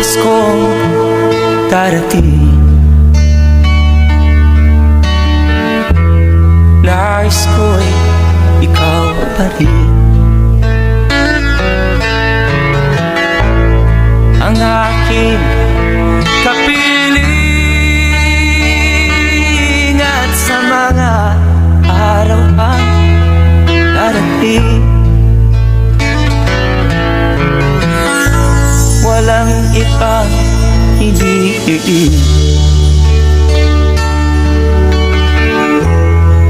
Paskong darating, nais ko'y ikaw pa rin ang aking kapiling, at sa mga araw ang darating, walang ibang hinihiling.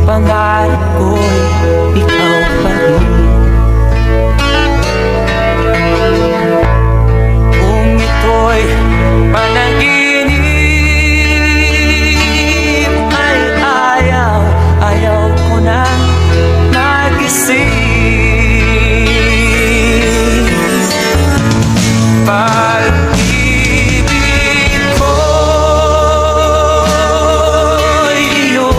Pangarap ko'y ikaw pa rin. Kung ito'y panaginip, ay ayaw ko nang magising. Pag-ibig ko'y iyo,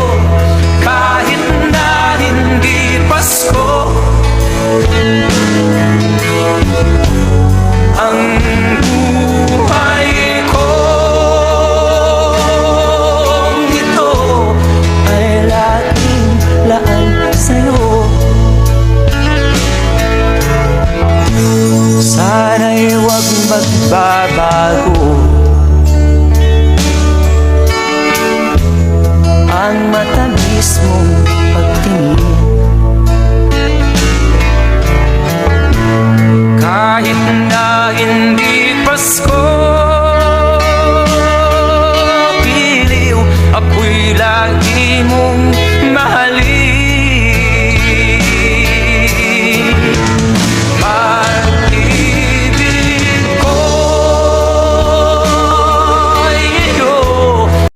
kahit na hindi Pasko. Ang buhay kong ito ay laging laan sa'yo. Sana'y huwag magbabago ang matamis mong